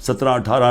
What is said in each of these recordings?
17-18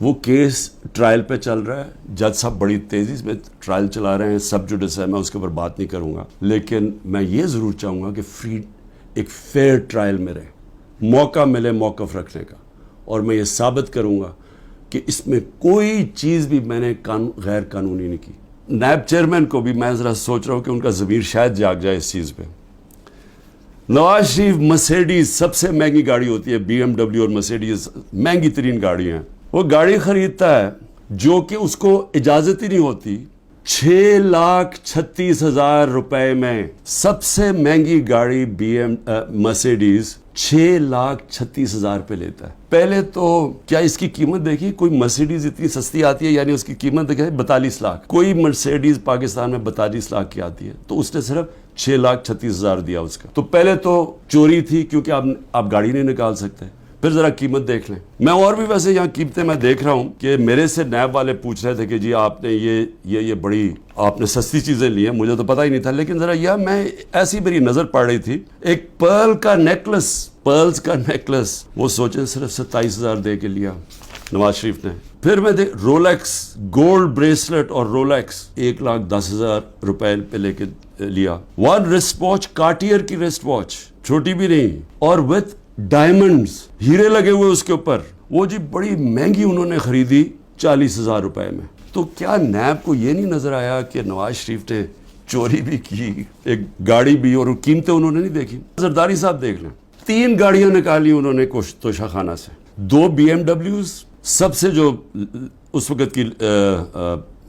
وہ case trial پہ چل رہا ہے, جج صاحب بڑی تیزی سے ٹرائل چلا رہے ہیں, سب جوڈس ہے, میں اس کے اوپر بات نہیں کروں گا, لیکن میں یہ ضرور چاہوں گا کہ ایک فیئر ٹرائل میں رہے, موقع ملے موقف رکھنے کا, اور میں یہ ثابت کروں گا کہ اس میں کوئی چیز بھی میں نے غیر قانونی نہیں کی. نائب چیئرمین کو بھی میں ذرا سوچ رہا ہوں کہ ان کا ضمیر شاید جاگ جائے اس چیز پہ. نواز شریف مرسیڈیز سب سے مہنگی گاڑی ہوتی ہے, بی ایم ڈبلیو اور مرسیڈیز مہنگی ترین گاڑی ہیں, وہ گاڑی خریدتا ہے جو کہ اس کو اجازت ہی نہیں ہوتی. 6,36,000 روپے میں سب سے مہنگی گاڑی مرسیڈیز 6,36,000 پہ لیتا ہے. پہلے تو کیا اس کی قیمت دیکھی, کوئی مرسیڈیز اتنی سستی آتی ہے, یعنی اس کی قیمت دیکھیں 42 لاکھ, کوئی مرسیڈیز پاکستان میں 42 لاکھ کی آتی ہے, تو اس نے صرف 6,36,000 دیا اس کا. تو پہلے تو چوری تھی کیونکہ آپ گاڑی نہیں نکال سکتے. پھر ذرا قیمت دیکھ لیں. میں اور بھی ویسے یہاں قیمتیں میں دیکھ رہا ہوں کہ میرے سے نیب والے پوچھ رہے تھے کہ جی آپ نے یہ بڑی آپ نے سستی چیزیں لی ہیں, مجھے تو پتہ ہی نہیں تھا, لیکن ذرا میں ایسی میری نظر پڑ رہی تھی, ایک پرلز کا نیکلس وہ سوچیں صرف 27,000 دے کے لیا نواز شریف نے. پھر میں رولیکس گولڈ بریسلٹ اور رولیکس 1,10,000 روپے پہ لے کے لیا. ون رسٹ واچ, کارٹیئر کی رسٹ واچ, چھوٹی بھی نہیں, اور وتھ ڈائمنڈز, ہیرے لگے ہوئے اس کے اوپر, وہ جی بڑی مہنگی انہوں نے خریدی 40,000 روپے میں. تو کیا نیب کو یہ نہیں نظر آیا کہ نواز شریف نے چوری بھی کی, ایک گاڑی بھی, اور قیمتیں انہوں نے نہیں دیکھی. زرداری صاحب دیکھ لیں, 3 گاڑیاں نکالی انہوں نے توشہ خانہ سے, 2 بی ایم ڈبلیوز, سب سے جو اس وقت کی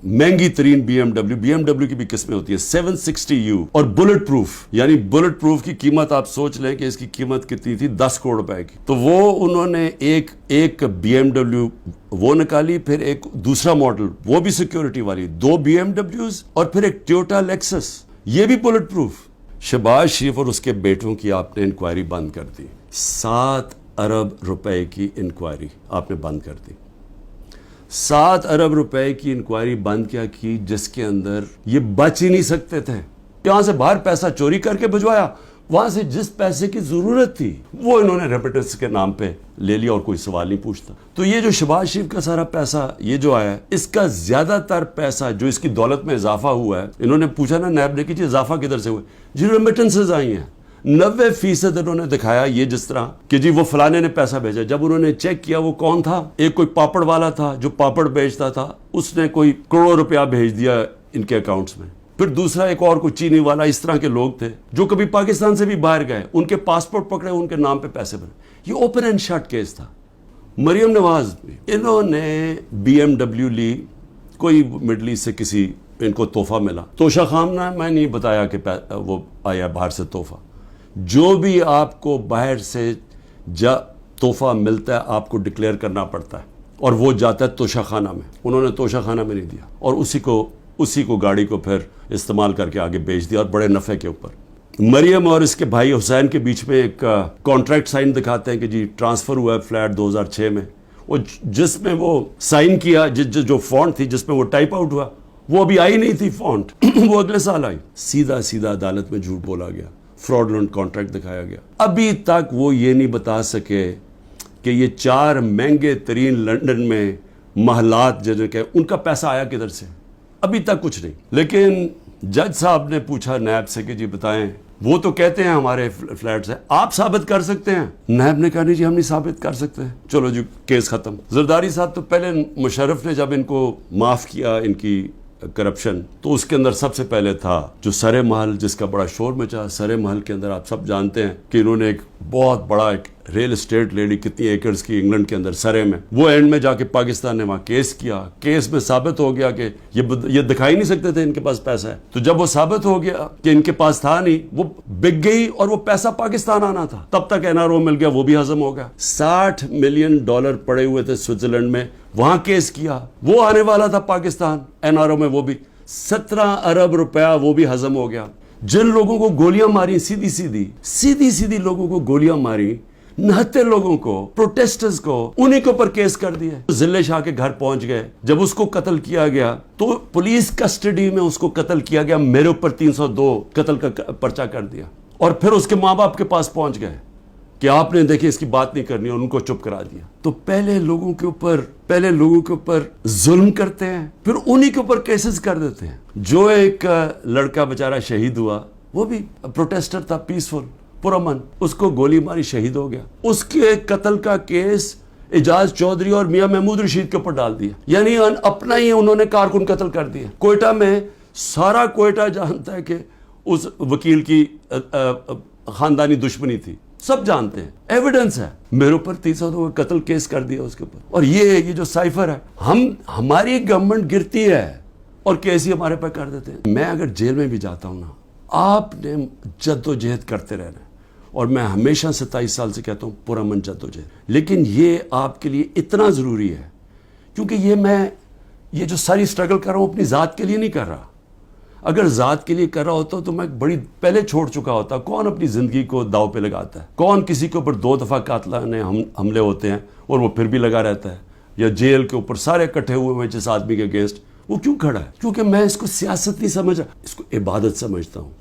مہنگی ترین بی ایم ڈبلیو کی بھی قسمیں ہوتی ہے 760U, اور بلٹ پروف, یعنی بلٹ پروف کی قیمت آپ سوچ لیں کہ اس کی قیمت کتنی تھی, 10 کروڑ روپے کی. تو وہ انہوں نے ایک بی ایم ڈبلیو وہ نکالی, پھر ایک دوسرا ماڈل وہ بھی سیکیورٹی والی, 2 بی ایم ڈبلیوز, اور پھر ایک ٹویوٹا لیکسس, یہ بھی بلٹ پروف. شہباز شریف اور اس کے بیٹوں کی آپ نے انکوائری بند کر دی, 7 ارب روپے کی انکوائری آپ نے بند کر دی. 7 ارب روپے کی انکوائری بند کیا کی, جس کے اندر یہ بچ ہی نہیں سکتے تھے. یہاں سے باہر پیسہ چوری کر کے بھجوایا, وہاں سے جس پیسے کی ضرورت تھی وہ انہوں نے ریمیٹنس کے نام پہ لے لیا, اور کوئی سوال نہیں پوچھتا. تو یہ جو شہباز شریف کا سارا پیسہ یہ جو آیا ہے, اس کا زیادہ تر پیسہ جو اس کی دولت میں اضافہ ہوا ہے, انہوں نے پوچھا نا نیب نے کہ جی اضافہ کدھر سے ہوا, جی ریمیٹنسز آئی ہیں. 90% انہوں نے دکھایا یہ جس طرح کہ جی وہ فلانے نے پیسہ بھیجا. جب انہوں نے چیک کیا وہ کون تھا, ایک کوئی پاپڑ والا تھا جو پاپڑ بیچتا تھا, اس نے کوئی کروڑوں روپیہ بھیج دیا ان کے اکاؤنٹس میں. پھر دوسرا ایک اور کوئی چینی والا, اس طرح کے لوگ تھے جو کبھی پاکستان سے بھی باہر گئے, ان کے پاسپورٹ پکڑے, ان کے نام پہ پیسے بنے. یہ اوپن اینڈ شٹ کیس تھا. مریم نواز, انہوں نے بی ایم ڈبلیو لی, کوئی مڈل ایسٹ سے کسی ان کو تحفہ ملا, توشہ خانہ میں نہیں بتایا کہ وہ آیا باہر سے تحفہ. جو بھی آپ کو باہر سے تحفہ ملتا ہے آپ کو ڈکلیئر کرنا پڑتا ہے, اور وہ جاتا ہے توشہ خانہ میں. انہوں نے توشہ خانہ میں نہیں دیا, اور اسی کو گاڑی کو پھر استعمال کر کے آگے بیچ دیا, اور بڑے نفع کے اوپر. مریم اور اس کے بھائی حسین کے بیچ میں ایک کانٹریکٹ سائن دکھاتے ہیں کہ جی ٹرانسفر ہوا ہے فلیٹ 2006 میں, وہ جس میں وہ سائن کیا, جو فونٹ تھی جس میں وہ ٹائپ آؤٹ ہوا, وہ ابھی آئی نہیں تھی فونٹ, وہ اگلے سال آئی. سیدھا عدالت میں جھوٹ بولا گیا, فراڈلنٹ کانٹریکٹ دکھایا گیا. ابھی تک وہ یہ نہیں بتا سکے کہ یہ 4 مہنگے ترین لنڈن میں محلات جن کے ان کا پیسہ آیا کدھر سے, ابھی تک کچھ نہیں. لیکن جج صاحب نے پوچھا نیب سے کہ جی بتائیں, وہ تو کہتے ہیں ہمارے فلیٹس ہیں, آپ ثابت کر سکتے ہیں؟ نیب نے کہا نہیں جی ہم نہیں ثابت کر سکتے. چلو جی کیس ختم. زرداری صاحب تو پہلے مشرف نے جب ان کو معاف کیا ان کی کرپشن, تو اس کے اندر سب سے پہلے تھا جو سرے محل, جس کا بڑا شور مچا. سرے محل کے اندر آپ سب جانتے ہیں کہ انہوں نے ایک بہت بڑا ایک ریل اسٹیٹ لے لی, کتنی ایکڑز کی, انگلینڈ کے اندر سرے میں. وہ اینڈ میں جا کے پاکستان نے وہاں کیس کیا, کیس میں ثابت ہو گیا کہ یہ دکھائی نہیں سکتے تھے ان کے پاس پیسہ ہے. تو جب وہ ثابت ہو گیا کہ ان کے پاس تھا نہیں, وہ بک گئی, اور وہ پیسہ پاکستان آنا تھا. تب تک این آر او مل گیا, وہ بھی ہضم ہو گیا. $60 ملین پڑے ہوئے تھے سوئٹزرلینڈ میں, وہاں کیس کیا, وہ آنے والا تھا پاکستان این آر او میں, وہ بھی 17 ارب روپیہ وہ بھی ہضم ہو گیا. جن لوگوں کو گولیاں ماری, سیدھی لوگوں کو گولیاں ماری, 69 لوگوں کو, پروٹیسٹرز کو, انہی کے اوپر کیس کر دیا. ضلع شاہ کے گھر پہنچ گئے, جب اس کو قتل کیا گیا تو پولیس کسٹڈی میں اس کو قتل کیا گیا, میرے اوپر 302 قتل کا پرچہ کر دیا, اور پھر اس کے ماں باپ کے پاس پہنچ گئے. کہ آپ نے دیکھیں اس کی بات نہیں کرنی اور ان کو چپ کرا دیا. تو پہلے لوگوں کے اوپر ظلم کرتے ہیں, پھر انہی کے اوپر کیسز کر دیتے ہیں. جو ایک لڑکا بیچارہ شہید ہوا, وہ بھی پروٹیسٹر تھا, پیسفل, پرامن, اس کو گولی ماری شہید ہو گیا. اس کے قتل کا کیس اعجاز چودھری اور میاں محمود رشید کے اوپر ڈال دیا, یعنی اپنا ہی انہوں نے کارکن قتل کر دیا. کوئٹہ میں سارا کوئٹہ جانتا ہے کہ اس وکیل کی خاندانی دشمنی تھی, سب جانتے ہیں, ایویڈنس ہے. میرے اوپر 300 قتل کیس کر دیا اس کے اوپر. اور یہ جو سائفر ہے, ہماری گورنمنٹ گرتی ہے اور کیس ہی ہمارے پہ کر دیتے ہیں. میں اگر جیل میں بھی جاتا ہوں نا, آپ نے جد و جہد کرتے رہنا ہے, اور میں ہمیشہ 27 سال سے کہتا ہوں پرامن جد و جہد. لیکن یہ آپ کے لیے اتنا ضروری ہے, کیونکہ یہ جو ساری سٹرگل کر رہا ہوں اپنی ذات کے لیے نہیں کر رہا. اگر ذات کے لیے کر رہا ہوتا تو میں بڑی پہلے چھوڑ چکا ہوتا. کون اپنی زندگی کو داؤ پہ لگاتا ہے؟ کون کسی کے اوپر 2 دفعہ قاتلانہ حملے ہوتے ہیں اور وہ پھر بھی لگا رہتا ہے؟ یا جیل کے اوپر سارے اکٹھے ہوئے ہیں جس آدمی کے اگینسٹ, وہ کیوں کھڑا ہے؟ کیونکہ میں اس کو سیاست نہیں سمجھا, اس کو عبادت سمجھتا ہوں.